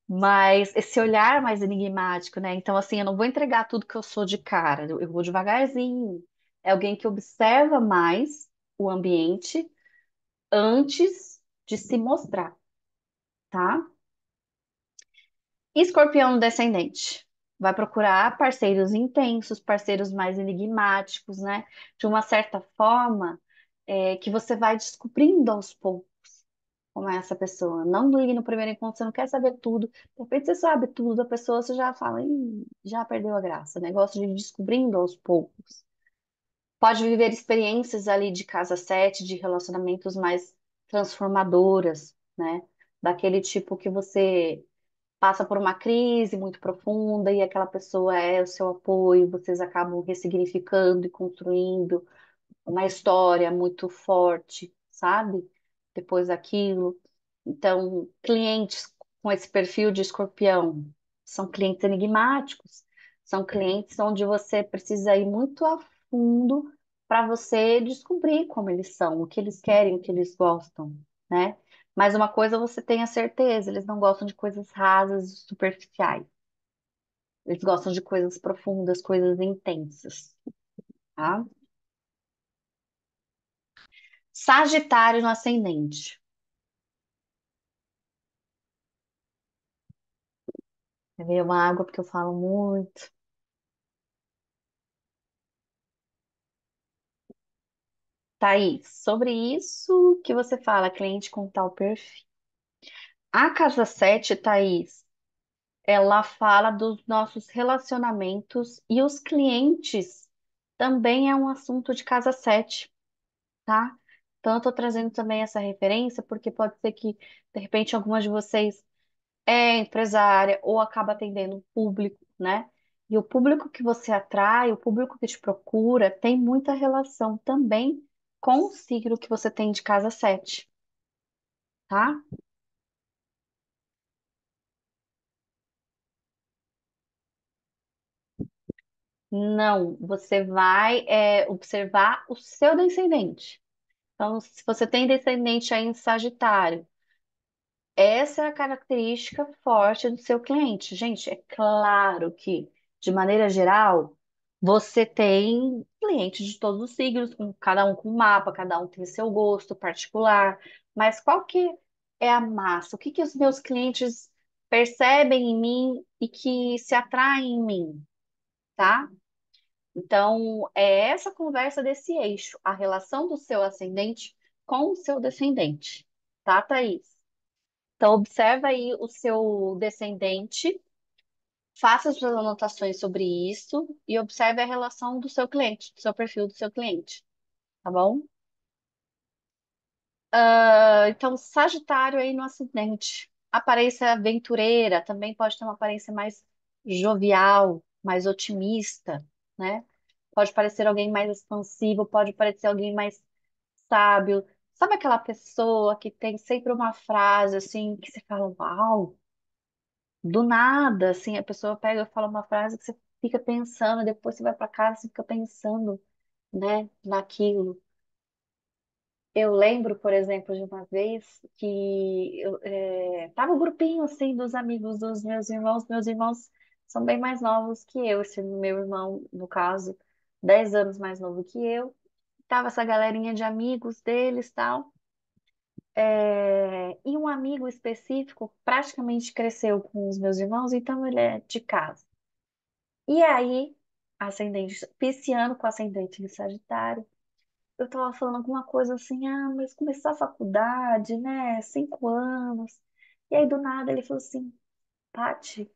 Mas esse olhar mais enigmático, né? Então, assim, eu não vou entregar tudo que eu sou de cara, eu vou devagarzinho. É alguém que observa mais o ambiente antes de se mostrar, tá? Escorpião descendente. Vai procurar parceiros intensos, parceiros mais enigmáticos, né? De uma certa forma, que você vai descobrindo aos poucos como é essa pessoa. Não ligue no primeiro encontro, você não quer saber tudo. De repente você sabe tudo da pessoa, você já fala, "Ih, já perdeu a graça." Negócio de ir descobrindo aos poucos. Pode viver experiências ali de casa sete, de relacionamentos mais transformadoras, né? Daquele tipo que você passa por uma crise muito profunda e aquela pessoa é o seu apoio, vocês acabam ressignificando e construindo uma história muito forte, sabe? Depois daquilo. Então, clientes com esse perfil de escorpião são clientes enigmáticos, são clientes onde você precisa ir muito a fundo para você descobrir como eles são, o que eles querem, o que eles gostam, né? Mas uma coisa você tem a certeza, eles não gostam de coisas rasas e superficiais. Eles gostam de coisas profundas, coisas intensas, tá? Sagitário no ascendente. Beber uma água porque eu falo muito. Thaís, sobre isso que você fala, cliente com tal perfil. A casa 7, Thaís, ela fala dos nossos relacionamentos e os clientes também é um assunto de casa 7, tá? Então, eu tô trazendo também essa referência porque pode ser que, de repente, algumas de vocês é empresária ou acaba atendendo um público, né? E o público que você atrai, o público que te procura, tem muita relação também com o signo que você tem de casa 7, tá? Não, você vai observar o seu descendente. Então, se você tem descendente aí em Sagitário, essa é a característica forte do seu cliente. Gente, é claro que, de maneira geral, você tem clientes de todos os signos, cada um com um mapa, cada um tem seu gosto particular, mas qual que é a massa? O que que os meus clientes percebem em mim e que se atraem em mim, tá? Então, é essa conversa desse eixo, a relação do seu ascendente com o seu descendente, tá, Thaís? Então, observa aí o seu descendente, faça suas anotações sobre isso e observe a relação do seu cliente, do seu perfil do seu cliente, tá bom? Então, Sagitário aí no ascendente. Aparência aventureira, também pode ter uma aparência mais jovial, mais otimista, né? Pode parecer alguém mais expansivo, pode parecer alguém mais sábio. Sabe aquela pessoa que tem sempre uma frase assim que você fala, uau, do nada, assim, a pessoa pega e fala uma frase que você fica pensando, depois você vai para casa e fica pensando, né, naquilo. Eu lembro, por exemplo, de uma vez que tava um grupinho assim dos amigos dos meus irmãos são bem mais novos que eu, esse meu irmão, no caso, 10 anos mais novo que eu. Tava essa galerinha de amigos deles, tal. E um amigo específico praticamente cresceu com os meus irmãos, então ele é de casa. E aí, ascendente pisciano com ascendente em Sagitário, eu tava falando alguma coisa assim, mas começar a faculdade, né? 5 anos. E aí, do nada, ele falou assim, Paty,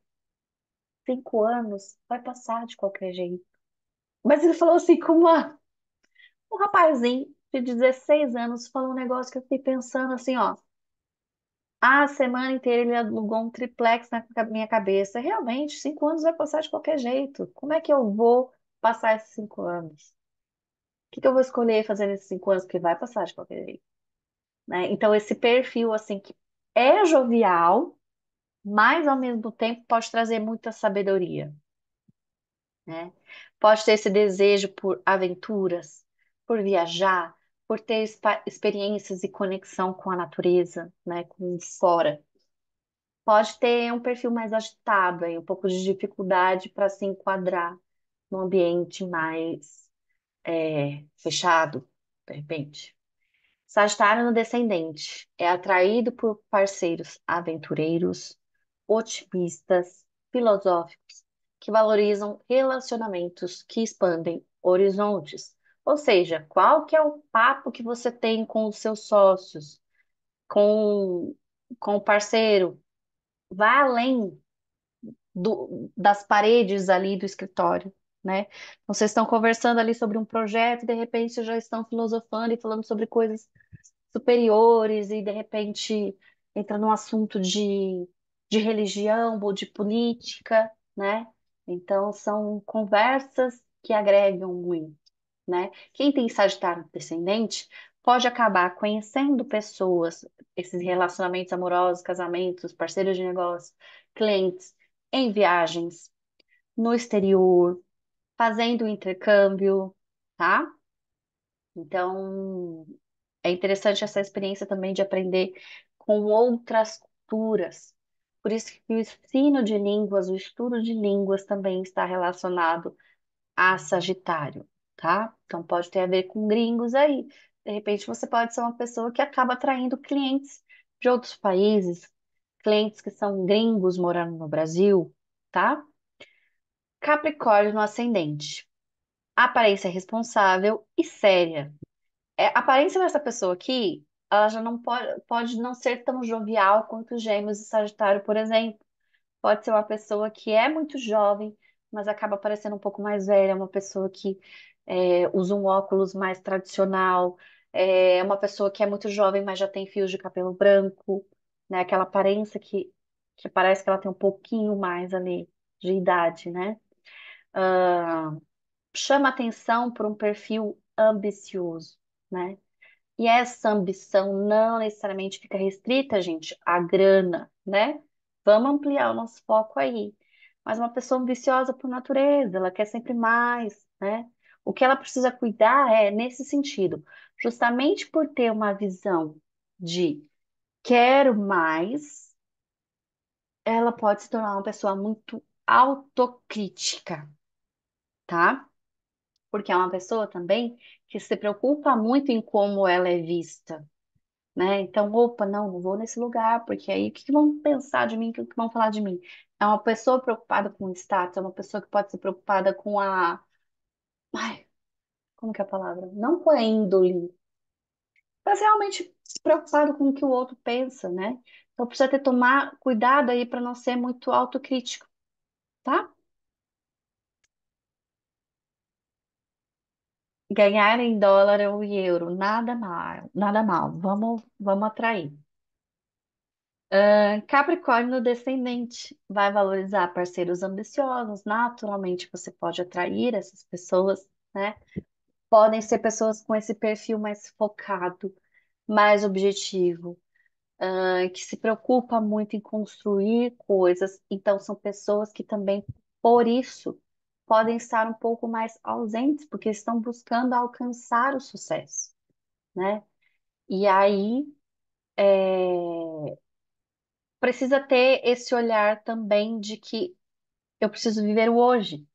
5 anos, vai passar de qualquer jeito. Mas ele falou assim, com um rapazinho de 16 anos, falou um negócio que eu fiquei pensando assim, ó. A semana inteira ele alugou um triplex na minha cabeça. Realmente, 5 anos vai passar de qualquer jeito. Como é que eu vou passar esses 5 anos? O que que eu vou escolher fazer nesses 5 anos? Que vai passar de qualquer jeito, né? Então, esse perfil, assim, que é jovial, mas ao mesmo tempo pode trazer muita sabedoria, né? Pode ter esse desejo por aventuras, por viajar, por ter experiências e conexão com a natureza, né? Com o fora. Pode ter um perfil mais agitado, aí, um pouco de dificuldade para se enquadrar num ambiente mais fechado, de repente. Sagitário no descendente é atraído por parceiros aventureiros, otimistas, filosóficos, que valorizam relacionamentos que expandem horizontes. Ou seja, qual que é o papo que você tem com os seus sócios, com, com o parceiro? Vai além das paredes ali do escritório, né? Então, vocês estão conversando ali sobre um projeto, e de repente já estão filosofando e falando sobre coisas superiores, e de repente entra num assunto de religião ou de política, né? Então, são conversas que agregam muito, né? Quem tem Sagitário descendente pode acabar conhecendo pessoas, esses relacionamentos amorosos, casamentos, parceiros de negócio, clientes, em viagens, no exterior, fazendo intercâmbio, tá? Então, é interessante essa experiência também de aprender com outras culturas. Por isso que o ensino de línguas, o estudo de línguas também está relacionado a Sagitário, tá? Então pode ter a ver com gringos aí. De repente você pode ser uma pessoa que acaba atraindo clientes de outros países, clientes que são gringos morando no Brasil, tá? Capricórnio no ascendente. Aparência responsável e séria. A aparência dessa pessoa aqui, ela já não pode não ser tão jovial quanto os Gêmeos e Sagitário, por exemplo. Pode ser uma pessoa que é muito jovem, mas acaba parecendo um pouco mais velha, uma pessoa que usa um óculos mais tradicional, é uma pessoa que é muito jovem, mas já tem fios de cabelo branco, né? Aquela aparência que parece que ela tem um pouquinho mais ali de idade, né? Ah, chama atenção por um perfil ambicioso, né? E essa ambição não necessariamente fica restrita, gente, à grana, né? Vamos ampliar o nosso foco aí. Mas uma pessoa ambiciosa por natureza, ela quer sempre mais, né? O que ela precisa cuidar é nesse sentido, justamente por ter uma visão de quero mais, ela pode se tornar uma pessoa muito autocrítica, tá? Porque é uma pessoa também que se preocupa muito em como ela é vista, né? Então, opa, não vou nesse lugar, porque aí o que que vão pensar de mim, o que que vão falar de mim? É uma pessoa preocupada com o status, é uma pessoa que pode ser preocupada com a. Ai, como que é a palavra? Não com a índole, mas realmente preocupado com o que o outro pensa, né? Então precisa ter tomar cuidado aí para não ser muito autocrítico, tá? Ganhar em dólar ou em euro, nada mal, nada mal. Vamos atrair. Capricórnio descendente vai valorizar parceiros ambiciosos. Naturalmente, você pode atrair essas pessoas, né? Podem ser pessoas com esse perfil mais focado, mais objetivo, que se preocupa muito em construir coisas. Então, são pessoas que também, por isso, podem estar um pouco mais ausentes, porque estão buscando alcançar o sucesso, né? E aí, precisa ter esse olhar também de que eu preciso viver o hoje,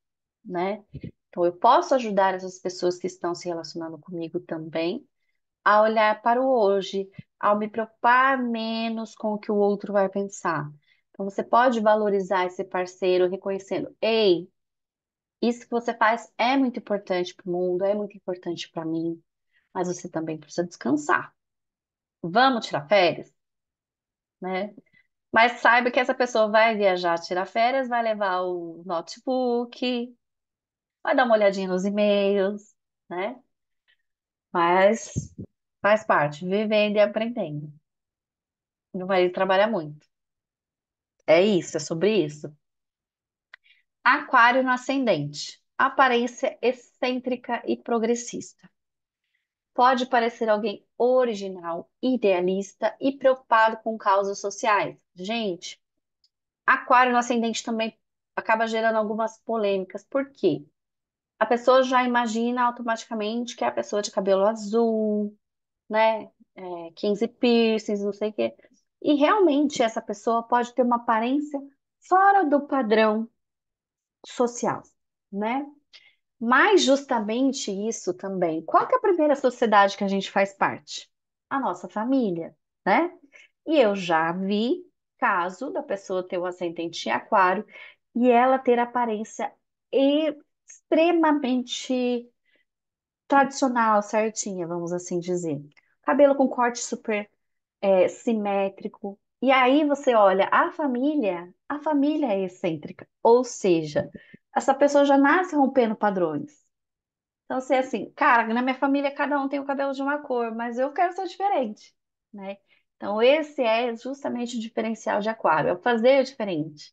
né? Então, eu posso ajudar essas pessoas que estão se relacionando comigo também a olhar para o hoje, ao me preocupar menos com o que o outro vai pensar. Então, você pode valorizar esse parceiro reconhecendo: ei, isso que você faz é muito importante para o mundo, é muito importante para mim, mas você também precisa descansar. Vamos tirar férias, né? Mas saiba que essa pessoa vai viajar, tirar férias, vai levar o notebook, vai dar uma olhadinha nos e-mails, né? Mas faz parte, vivendo e aprendendo. Meu marido trabalha muito. É isso, é sobre isso. Aquário no ascendente. Aparência excêntrica e progressista. Pode parecer alguém original, idealista e preocupado com causas sociais. Gente, aquário no ascendente também acaba gerando algumas polêmicas. Por quê? A pessoa já imagina automaticamente que é a pessoa de cabelo azul, né? 15 piercings, não sei o quê. E realmente essa pessoa pode ter uma aparência fora do padrão social, né? Mas justamente isso também. Qual que é a primeira sociedade que a gente faz parte? A nossa família, né? E eu já vi caso da pessoa ter o ascendente em aquário e ela ter aparência extremamente tradicional, certinha, vamos assim dizer. Cabelo com corte super simétrico. E aí você olha, a família é excêntrica. Ou seja, essa pessoa já nasce rompendo padrões. Então, você é assim, cara, na minha família cada um tem o cabelo de uma cor, mas eu quero ser diferente, né? Então, esse é justamente o diferencial de aquário, é o fazer diferente.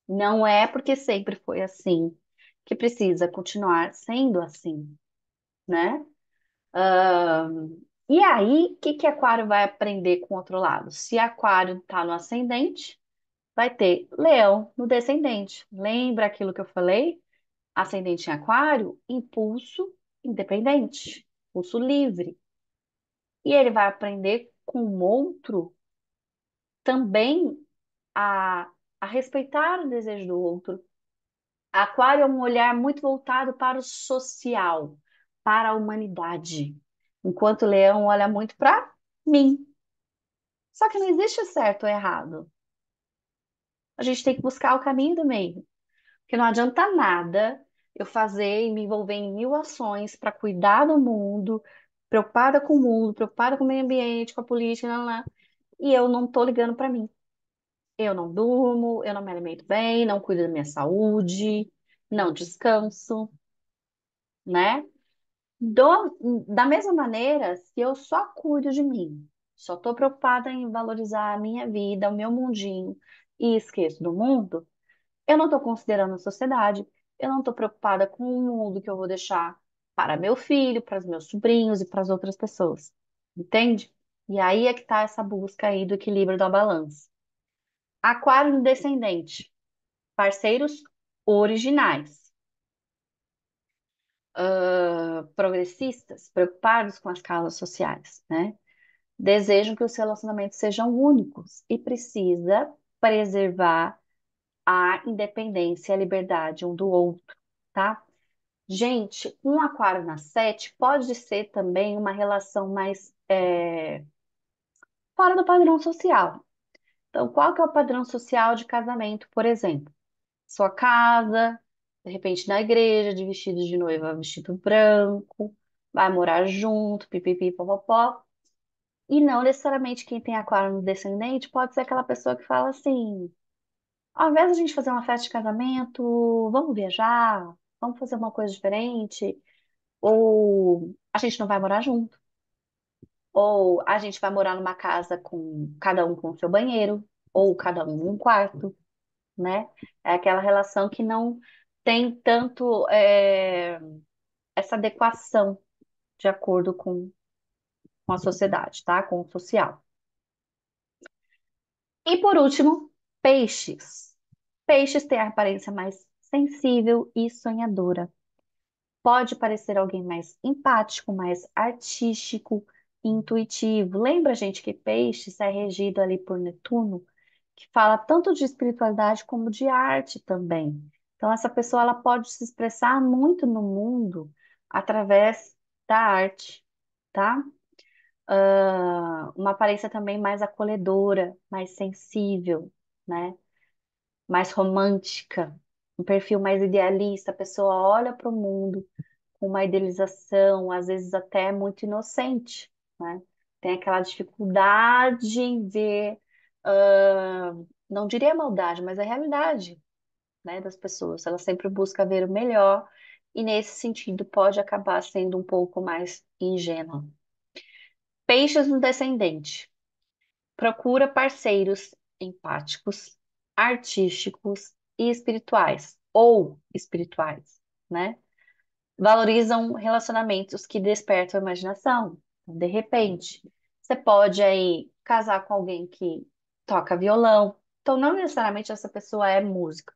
Não é porque sempre foi assim que precisa continuar sendo assim, né? E aí, o que que aquário vai aprender com o outro lado? Se aquário está no ascendente, vai ter leão no descendente. Lembra aquilo que eu falei? Ascendente em aquário, impulso independente, impulso livre. E ele vai aprender com o outro também a, a respeitar o desejo do outro. Aquário é um olhar muito voltado para o social, para a humanidade, enquanto o leão olha muito para mim. Só que não existe certo ou errado. A gente tem que buscar o caminho do meio. Porque não adianta nada eu fazer e me envolver em mil ações para cuidar do mundo, preocupada com o mundo, preocupada com o meio ambiente, com a política, lá, lá, e eu não tô ligando para mim. Eu não durmo, eu não me alimento bem, não cuido da minha saúde, não descanso, né? Da mesma maneira, se eu só cuido de mim, só estou preocupada em valorizar a minha vida, o meu mundinho, e esqueço do mundo, eu não estou considerando a sociedade, eu não estou preocupada com o mundo que eu vou deixar para meu filho, para os meus sobrinhos e para as outras pessoas. Entende? E aí é que está essa busca aí do equilíbrio da balança. Aquário no descendente, parceiros originais, progressistas, preocupados com as causas sociais, né? desejam que os relacionamentos sejam únicos e precisa preservar a independência e a liberdade um do outro, tá? Gente, um aquário na sete pode ser também uma relação mais fora do padrão social. Então, qual que é o padrão social de casamento, por exemplo? Sua casa, de repente na igreja, de vestido de noiva, vestido branco, vai morar junto, pipipi, popopó. E não necessariamente quem tem aquário no descendente pode ser aquela pessoa que fala assim: ao invés de a gente fazer uma festa de casamento, vamos viajar, vamos fazer uma coisa diferente, ou a gente não vai morar junto, ou a gente vai morar numa casa com cada um com o seu banheiro, ou cada um num quarto, né? É aquela relação que não tem tanto essa adequação de acordo com a sociedade, tá? Com o social. E por último, peixes. Peixes têm a aparência mais sensível e sonhadora. Pode parecer alguém mais empático, mais artístico, intuitivo. Lembra, gente, que Peixes é regido ali por Netuno, que fala tanto de espiritualidade como de arte também. Então, essa pessoa ela pode se expressar muito no mundo através da arte, tá? Uma aparência também mais acolhedora, mais sensível, né? Mais romântica, um perfil mais idealista. A pessoa olha para o mundo uma idealização, às vezes até muito inocente, né? Tem aquela dificuldade em ver, ah, não diria maldade, mas a realidade, né, das pessoas. Ela sempre busca ver o melhor e, nesse sentido, pode acabar sendo um pouco mais ingênua. Peixes no descendente. Procura parceiros empáticos, artísticos e espirituais, ou espirituais, né? Valorizam relacionamentos que despertam a imaginação. Então, de repente, você pode aí casar com alguém que toca violão. Então, não necessariamente essa pessoa é música,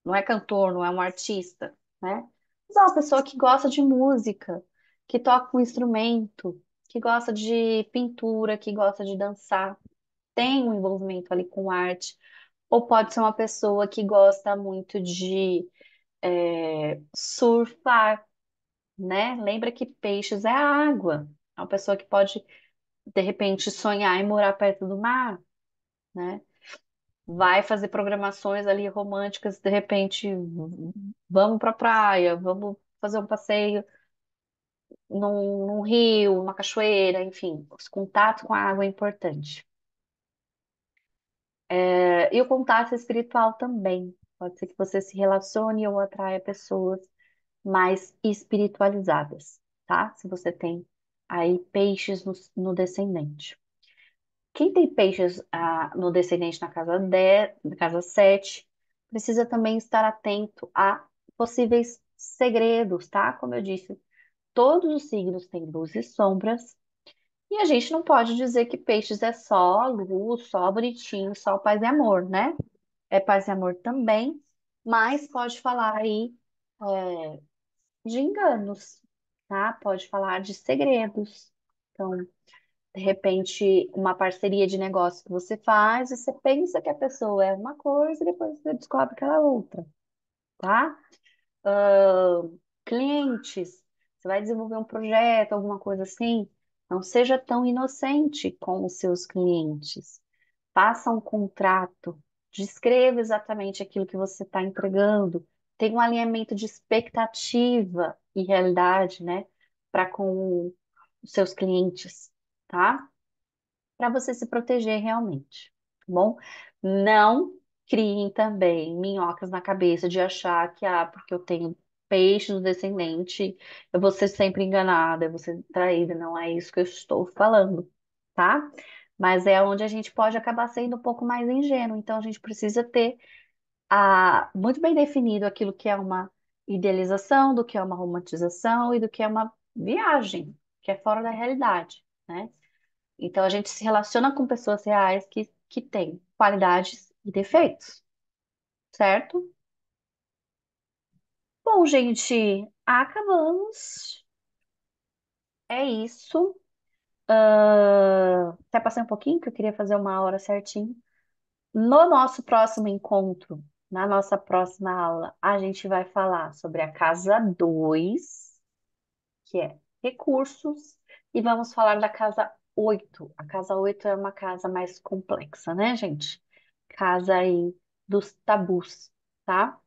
não é cantor, não é um artista, né? Mas é uma pessoa que gosta de música, que toca um instrumento, que gosta de pintura, que gosta de dançar, tem um envolvimento ali com arte. Ou pode ser uma pessoa que gosta muito de surfar, né? Lembra que peixes é água. É uma pessoa que pode, de repente, sonhar em morar perto do mar, né? Vai fazer programações ali românticas, de repente, vamos pra praia, vamos fazer um passeio num rio, uma cachoeira, enfim, os contatos com a água é importante. E o contato espiritual também. Pode ser que você se relacione ou atraia pessoas mais espiritualizadas, tá? Se você tem aí peixes no descendente. Quem tem peixes no descendente na casa 10, na casa 7, precisa também estar atento a possíveis segredos, tá? Como eu disse, todos os signos têm luz e sombras, e a gente não pode dizer que peixes é só luz, só bonitinho, só paz e amor, né? É paz e amor também, mas pode falar aí de enganos, tá? Pode falar de segredos. Então, de repente, uma parceria de negócio que você faz, e você pensa que a pessoa é uma coisa e depois você descobre que ela é outra, tá? Clientes, você vai desenvolver um projeto, alguma coisa assim, não seja tão inocente com os seus clientes. Faça um contrato, descreva exatamente aquilo que você está entregando, tenha um alinhamento de expectativa e realidade, né, para com os seus clientes, tá? Para você se proteger realmente, tá bom? Não criem também minhocas na cabeça de achar que, porque eu tenho peixe no descendente, eu vou ser sempre enganada, eu vou ser traída. Não é isso que eu estou falando, tá? Mas é onde a gente pode acabar sendo um pouco mais ingênuo. Então, a gente precisa ter muito bem definido aquilo que é uma idealização, do que é uma romantização e do que é uma viagem, que é fora da realidade, né? Então, a gente se relaciona com pessoas reais que têm qualidades e defeitos, certo? Bom, gente, acabamos. É isso. Até passei um pouquinho, que eu queria fazer uma hora certinho. No nosso próximo encontro, na nossa próxima aula, a gente vai falar sobre a casa 2, que é recursos, e vamos falar da casa 8. A casa 8 é uma casa mais complexa, né, gente? Casa aí dos tabus, tá?